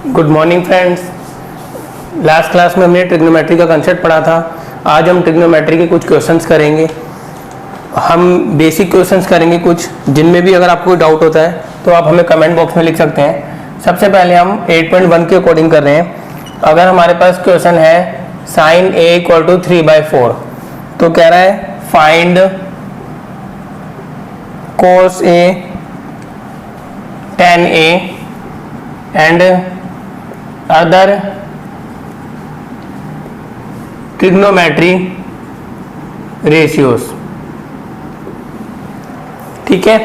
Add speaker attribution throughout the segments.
Speaker 1: Good morning friends. Last class में हमने trigonometry का कंसेप्ट पढ़ा था। आज हम ट्रिग्नोमेट्री के कुछ क्वेश्चंस करेंगे। हम बेसिक क्वेश्चंस करेंगे कुछ, जिनमें भी अगर आपको कोई डाउट होता है तो आप हमें कमेंट बॉक्स में लिख सकते हैं। सबसे पहले हम 8.1 के अकॉर्डिंग कर रहे हैं। अगर हमारे पास क्वेश्चन है sin a = 3/4, तो कह रहा है find cos a, tan a and other trigonometry ratios. ठीक है,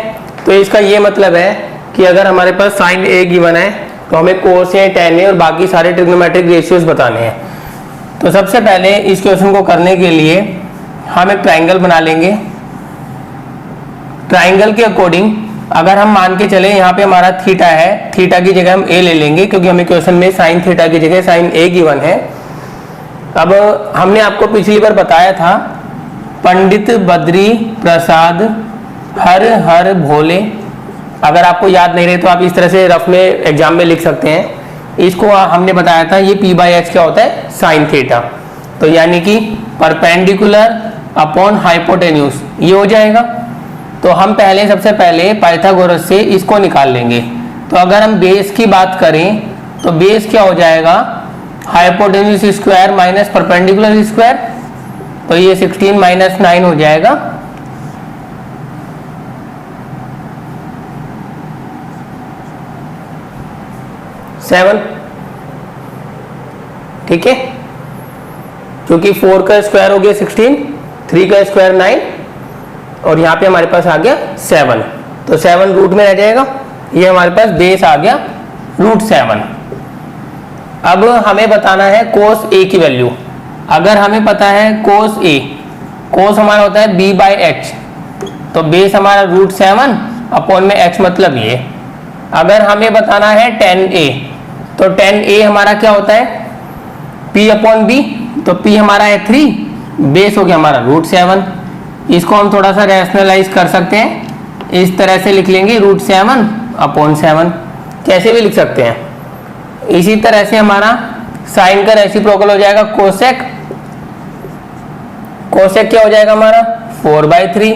Speaker 1: तो इसका ये मतलब है कि अगर हमारे पास sin a गिवन है तो हमें cos a, tan a और बाकी सारे ट्रिग्नोमेट्रिक रेशियोज बताने हैं। तो सबसे पहले इस क्वेश्चन को करने के लिए हम एक ट्राइंगल बना लेंगे। ट्राइंगल के अकॉर्डिंग अगर हम मान के चले यहाँ पे हमारा थीटा है, थीटा की जगह हम ए ले लेंगे क्योंकि हमें क्वेश्चन में साइन थीटा की जगह साइन ए गिवन है। अब हमने आपको पिछली बार बताया था पंडित बद्री प्रसाद हर हर भोले। अगर आपको याद नहीं रहे तो आप इस तरह से रफ में एग्जाम में लिख सकते हैं। इसको हमने बताया था ये p/h क्या होता है, साइन थीटा। तो यानी कि परपेंडिकुलर अपॉन हाइपोटेन्यूज ये हो जाएगा। तो हम सबसे पहले पाइथागोरस से इसको निकाल लेंगे। तो अगर हम बेस की बात करें तो बेस क्या हो जाएगा, hypotenuse square minus perpendicular square. तो ये 16 - 9 हो जाएगा 7। ठीक है, क्योंकि 4 का स्क्वायर हो गया 16, 3 का स्क्वायर 9 और यहाँ पे हमारे पास आ गया 7। तो 7 रूट में रह जाएगा। ये हमारे पास बेस आ गया √7। अब हमें बताना है cos a की वैल्यू। अगर हमें पता है cos a, cos हमारा होता है b/h, तो बेस हमारा √7 अपॉन में h मतलब ये। अगर हमें बताना है tan a, तो tan a हमारा क्या होता है p/b, तो p हमारा है 3, बेस हो गया हमारा √7। इसको हम थोड़ा सा रैशनलाइज कर सकते हैं, इस तरह से लिख लेंगे √7 अपॉन 7, कैसे भी लिख सकते हैं। इसी तरह से हमारा साइन का रेसिप्रोकल हो जाएगा कोसेक। कोसेक क्या हो जाएगा हमारा 4/3।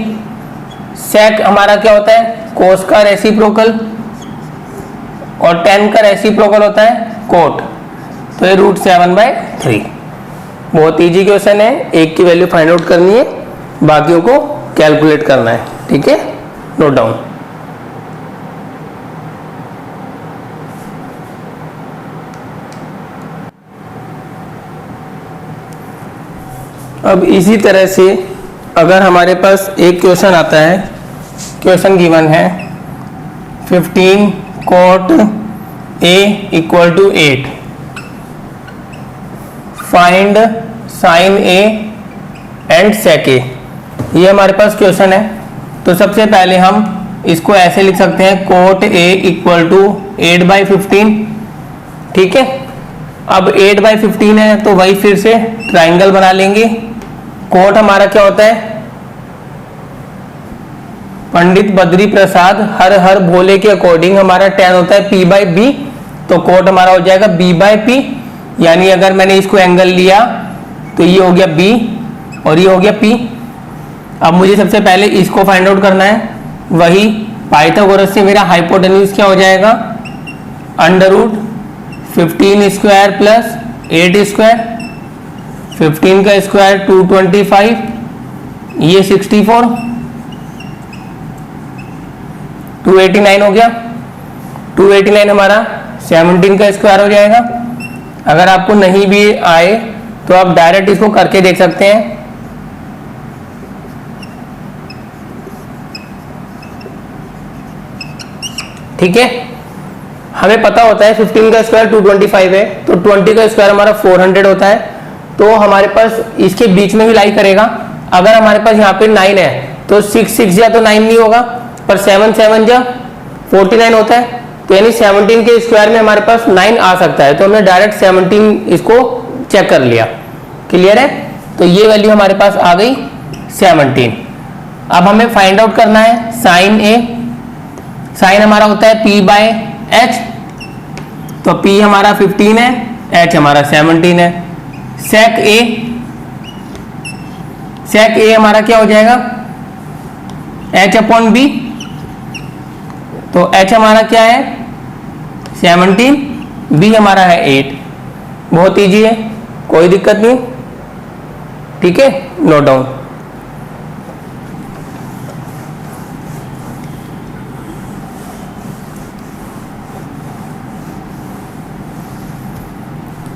Speaker 1: सेक हमारा क्या होता है कोस का रेसिप्रोकल, और tan का रेसिप्रोकल होता है कोट। तो ये √7/3। बहुत इजी क्वेश्चन है, एक की वैल्यू फाइंड आउट करनी है, बाकियों को कैलकुलेट करना है। ठीक है, नोट डाउन। अब इसी तरह से अगर हमारे पास एक क्वेश्चन आता है, क्वेश्चन गिवन है 15 cot a = 8, find sin a and sec a। ये हमारे पास क्वेश्चन है। तो सबसे पहले हम इसको ऐसे लिख सकते हैं cot a = 8/15। ठीक है, अब 8/15 है तो वही फिर से ट्राइंगल बना लेंगे। कोट हमारा क्या होता है पंडित बद्री प्रसाद हर हर भोले के अकॉर्डिंग हमारा tan होता है p/b, तो कोट हमारा हो जाएगा b/p। यानी अगर मैंने इसको एंगल लिया तो ये हो गया b और ये हो गया p। अब मुझे सबसे पहले इसको फाइंड आउट करना है। वही पाइथागोरस से मेरा हाइपोटेन्यूज क्या हो जाएगा √15² + 8²। 15 का स्क्वायर 225, ये 64, 289 हो गया। 289 हमारा 17 का स्क्वायर हो जाएगा। अगर आपको नहीं भी आए तो आप डायरेक्ट इसको करके देख सकते हैं। ठीक है, हमें पता होता है 15 का स्क्वायर 225 है, तो 20 का स्क्वायर हमारा 400 होता है। तो हमारे पास इसके बीच में भी लाई करेगा। अगर हमारे पास यहाँ पे 9 है तो 6 6 जा तो 9 नहीं होगा, पर 7 7 जा 49 होता है। तो यानी 17 के स्क्वायर में हमारे पास 9 आ सकता है। तो हमने डायरेक्ट 17 इसको चेक कर लिया। क्लियर है, तो ये वैल्यू हमारे पास आ गई 17। अब हमें फाइंड आउट करना है साइन ए। साइन हमारा होता है p/h, तो P हमारा 15 है, H हमारा 17 है। सेक ए हमारा क्या हो जाएगा, H/B। तो H हमारा क्या है 17, B हमारा है 8। बहुत इजी है, कोई दिक्कत नहीं, ठीक है, नोट डाउन।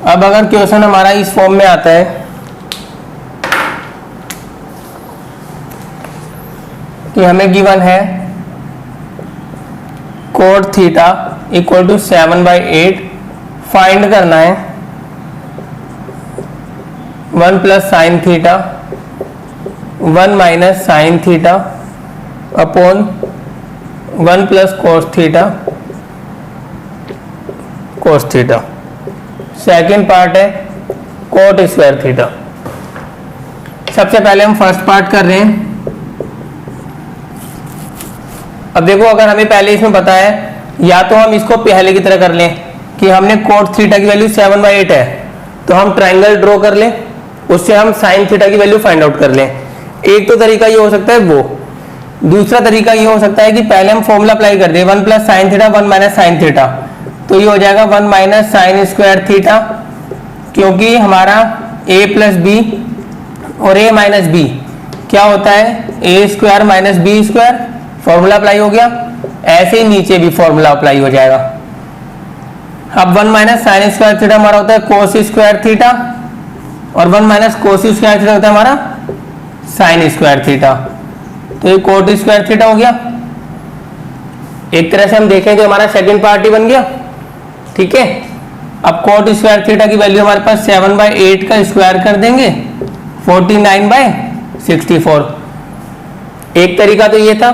Speaker 1: अब अगर क्वेश्चन हमारा इस फॉर्म में आता है कि हमें गिवन है cot theta equal to 7/8, find करना है 1 plus sine theta 1 minus sine theta upon 1 plus cos theta cos theta. Second part है कोट स्क्वायर थीटा। सबसे पहले हम फर्स्ट पार्ट कर रहे हैं। अब देखो, अगर हमें पहले इसमें पता है, या तो हम इसको पहले की तरह कर लें कि हमने कोट थीटा की वैल्यू 7/8 है, तो हम ट्राइंगल ड्रॉ कर लें, उससे हम साइन थीटा की वैल्यू फाइंड आउट कर लें। एक तो तरीका ये हो सकता है वो। दूसरा तरीका ये हो सकता है कि पहले हम फॉर्मूला अप्लाई कर दें 1 plus sine theta 1 minus sine theta, तो ये हो जाएगा 1 माइनस साइन स्क्वायर थीटा, क्योंकि हमारा a प्लस बी और a माइनस बी क्या होता है a square minus b square, formula apply हो गया। ऐसे ही नीचे भी फॉर्मूला अप्लाई हो जाएगा। अब 1 माइनस साइन स्क्वायर थीटा हमारा होता है कोस स्क्वायर थीटा, और 1 माइनस कोस स्क्वायर थीटा होता है हमारा साइन स्क्वायर थीटा, तो ये कोट स्क्वायर थीटा हो गया। एक तरह से हम देखें तो हमारा सेकंड पार्ट ही बन गया, ठीक है। अब कोट स्क्वायर थीटा की वैल्यू हमारे पास 7/8 का स्क्वायर कर देंगे 49/64। एक तरीका तो ये था।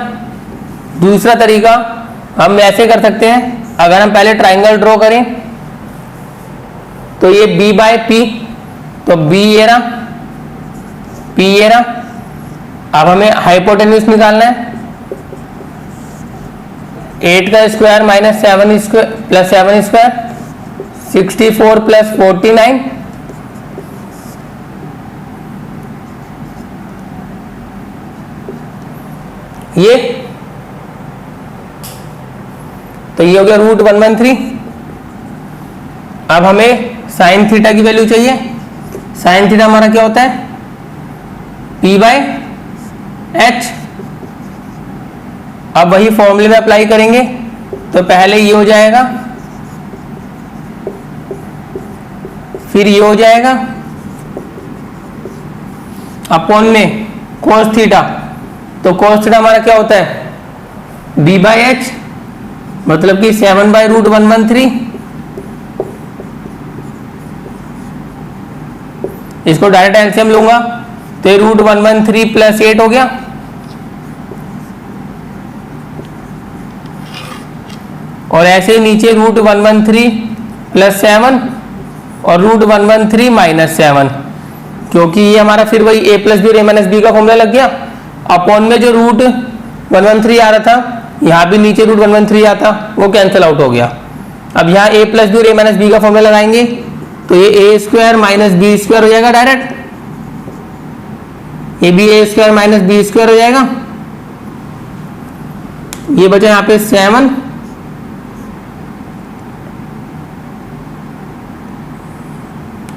Speaker 1: दूसरा तरीका हम ऐसे कर सकते हैं, अगर हम पहले ट्राइंगल ड्रॉ करें तो ये B/P, तो B ये रहा, P ये रहा। अब हमें हाइपोटेन्यूज निकालना है। 8 का square minus 7 square plus 7 square 64 plus 49, ये तो ये हो गया √113। अब हमें साइन थीटा की वैल्यू चाहिए। साइन थीटा हमारा क्या होता है P/H। अब वही फॉर्मूले में अप्लाई करेंगे, तो पहले ये हो जाएगा, फिर ये हो जाएगा, अपॉन में कोस थीटा, तो कोस थीटा हमारा क्या होता है B/H, मतलब कि 7/√113। इसको डायरेक्ट एलसीएम लूंगा तो ये √113 प्लस 8 हो गया, और ऐसे ही नीचे √113 प्लस 7 और √113 माइनस 7, क्योंकि ये हमारा फिर वही a प्लस बी और a माइनस बी का फॉर्मूला लग गया। अपॉन में जो √113 आ रहा था, यहाँ भी नीचे √113 आता, वो कैंसिल आउट हो गया। अब यहाँ a प्लस बी और a माइनस बी का फॉर्मूला लगाएंगे, तो ये a square minus b square हो जाएगा डायरेक्ट, ये भी a square minus b square हो जाएगा। ये बचा यहाँ पे 7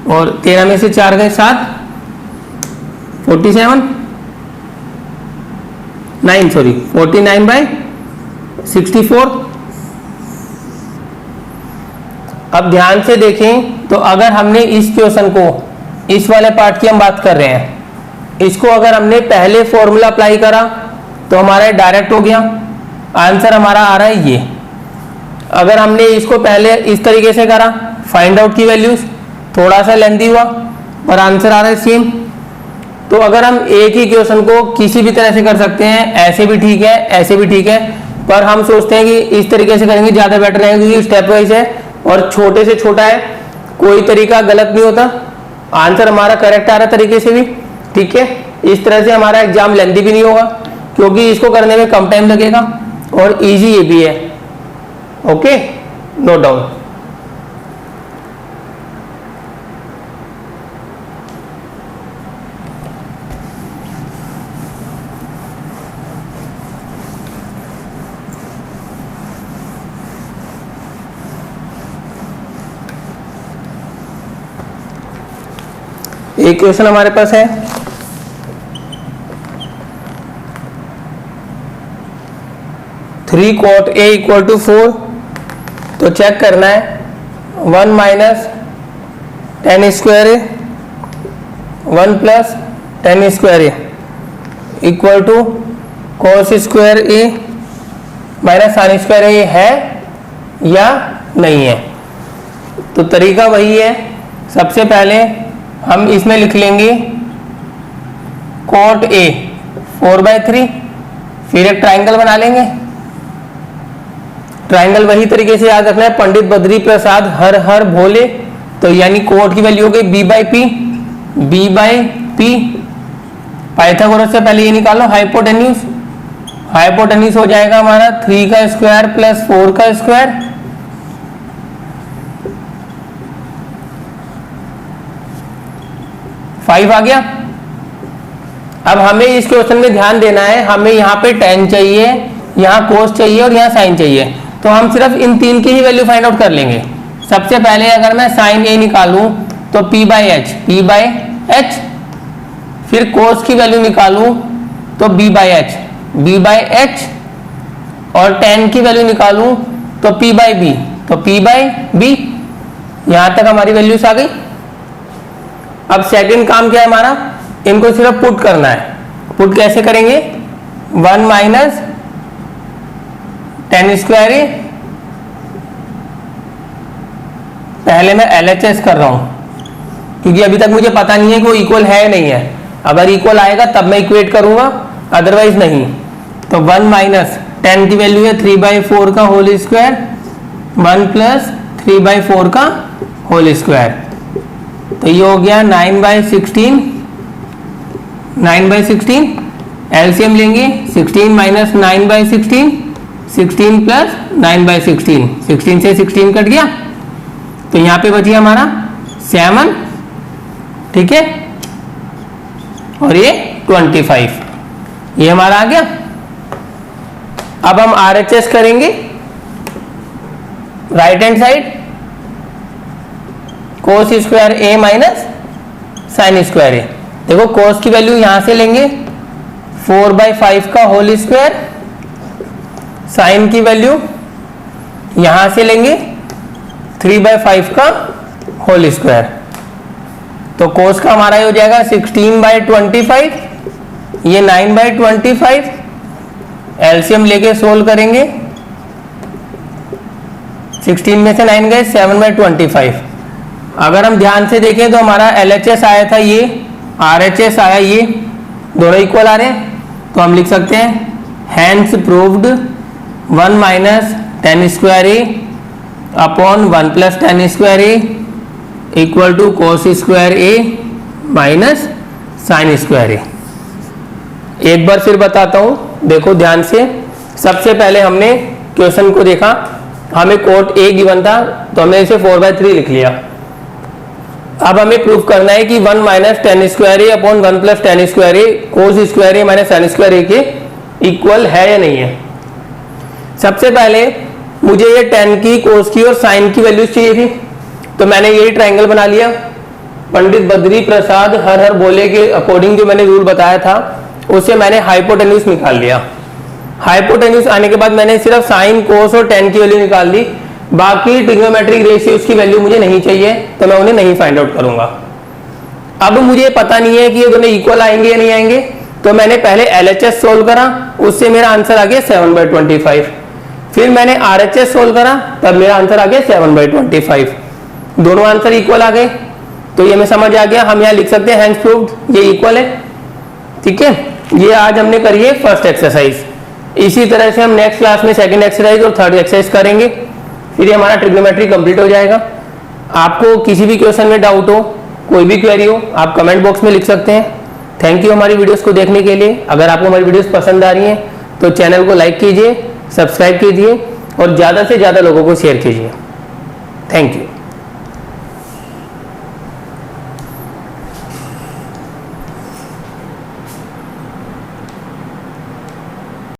Speaker 1: और 13 में से 4 गए 7, 49/64। अब ध्यान से देखें तो अगर हमने इस क्वेश्चन को, इस वाले पार्ट की हम बात कर रहे हैं, इसको अगर हमने पहले फॉर्मूला अप्लाई करा तो हमारा डायरेक्ट हो गया, आंसर हमारा आ रहा है ये। अगर हमने इसको पहले इस तरीके से करा, फाइंड आउट की वैल्यूज, थोड़ा सा लेंथी हुआ पर आंसर आ रहा है सेम। तो अगर हम एक ही क्वेश्चन को किसी भी तरह से कर सकते हैं, ऐसे भी ठीक है, ऐसे भी ठीक है, पर हम सोचते हैं कि इस तरीके से करेंगे ज़्यादा बेटर रहेगा, क्योंकि स्टेप वाइज है और छोटे से छोटा है, कोई तरीका गलत नहीं होता, आंसर हमारा करेक्ट आ रहा तरीके से भी, ठीक है। इस तरह से हमारा एग्जाम लेंथी भी नहीं होगा, क्योंकि इसको करने में कम टाइम लगेगा और ईजी ये भी है। Okay, note down. एक क्वेश्चन हमारे पास है, three cot A equal to 4, तो चेक करना है 1 minus tan square A 1 plus tan square A equal to cos square A minus sine square A है या नहीं है। तो तरीका वही है, सबसे पहले हम इसमें लिख लेंगे कॉट ए 4/3, फिर एक ट्राइंगल बना लेंगे। ट्राइंगल वही तरीके से याद रखना है, पंडित बद्री प्रसाद हर हर भोले, तो यानी कोट की वैल्यू हो गई b बाई पी। पाइथागोरस से पहले ये निकालो हाइपोटेन्यूज, हाइपोटेन्यूज हो जाएगा हमारा 3 का स्क्वायर प्लस 4 का स्क्वायर, फाइव आ गया। अब हमें इस क्वेश्चन में ध्यान देना है, हमें यहाँ पे tan चाहिए, यहाँ cos चाहिए और यहाँ sin चाहिए, तो हम सिर्फ इन तीन की ही वैल्यू फाइंड आउट कर लेंगे। सबसे पहले अगर मैं sin a निकालूं तो p बाई एच, फिर cos की वैल्यू निकालूं तो b बाई एच, और tan की वैल्यू निकालूं तो p बाई b। यहां तक हमारी वैल्यूज आ गई। अब सेकंड काम क्या है हमारा, इनको सिर्फ पुट करना है। पुट कैसे करेंगे, 1 माइनस टेन स्क्वायर ए, पहले मैं LHS कर रहा हूं क्योंकि अभी तक मुझे पता नहीं है कि वो इक्वल है या नहीं है। अगर इक्वल आएगा तब मैं इक्वेट करूंगा, अदरवाइज नहीं। तो 1 माइनस टेन की वैल्यू है 3/4 का होल स्क्वायर, 1 प्लस 3/4 का होल स्क्वायर, तो ये हो गया 9/16। एलसीएम लेंगे, 16 माइनस 9/16, 16 प्लस 9/16, 16 से 16 कट गया, तो यहाँ पे बची हमारा 7, ठीक है, और ये 25, ये हमारा आ गया। अब हम RHS करेंगे right hand side, cos square A minus sine square A. देखो कोस की वैल्यू यहां से लेंगे 4/5 का होल स्क्वायर, साइन की वैल्यू यहां से लेंगे 3/5 का होल स्क्वायर, तो कोस का हमारा ये हो जाएगा 16/25, ये 9/25। एलसीएम लेके सोल्व करेंगे, 16 में से 9 गए, 7/25। अगर हम ध्यान से देखें तो हमारा LHS आया था ये, RHS आया ये, दोनों इक्वल आ रहे हैं, तो हम लिख सकते हैं hence proved 1 minus tan square A upon 1 plus tan square A equal to cos square A minus sine square A. एक बार फिर बताता हूँ, देखो ध्यान से। सबसे पहले हमने क्वेश्चन को देखा, हमें कोट ए गिवन था तो हमने इसे 4/3 लिख लिया। अब हमें प्रूफ करना है कि 1 minus tan square A upon 1 plus tan square A cos square A minus sine square ए के इक्वल है या नहीं है। सबसे पहले मुझे ये टेन की, कोस की और साइन की वैल्यूज चाहिए थी, तो मैंने यही ट्राइंगल बना लिया। पंडित बद्री प्रसाद हर हर बोले के अकॉर्डिंग जो मैंने रूल बताया था उससे मैंने हाइपोटेन्यूज निकाल लिया। हाइपोटेन्यूज आने के बाद मैंने सिर्फ साइन, कोस और टेन की वैल्यू निकाल दी। बाकी ट्रिग्नोमेट्रिक रेशियोज की वैल्यू मुझे नहीं चाहिए, तो मैं उन्हें नहीं फाइंड आउट करूंगा। अब मुझे पता नहीं है कि ये दोनों इक्वल आएंगे या नहीं आएंगे, तो मैंने पहले LHS सोल्व करा, उससे मेरा आंसर आ गया 7/25। फिर मैंने RHS सोल्व करा, तब मेरा आंसर आ गया 7/25। दोनों आंसर इक्वल आ गए, तो ये मैं समझ आ गया, हम यहाँ लिख सकते हैं हैंस प्रूव्ड, ये इक्वल है, ठीक है। ये आज हमने करी है फर्स्ट एक्सरसाइज। इसी तरह से हम नेक्स्ट क्लास में सेकंड एक्सरसाइज और थर्ड एक्सरसाइज करेंगे, फिर ये हमारा ट्रिग्नोमेट्री कंप्लीट हो जाएगा। आपको किसी भी क्वेश्चन में डाउट हो, कोई भी क्वेरी हो, आप कमेंट बॉक्स में लिख सकते हैं। थैंक यू हमारी वीडियोस को देखने के लिए। अगर आपको हमारी वीडियोस पसंद आ रही हैं तो चैनल को लाइक कीजिए, सब्सक्राइब कीजिए और ज़्यादा से ज़्यादा लोगों को शेयर कीजिए। Thank you.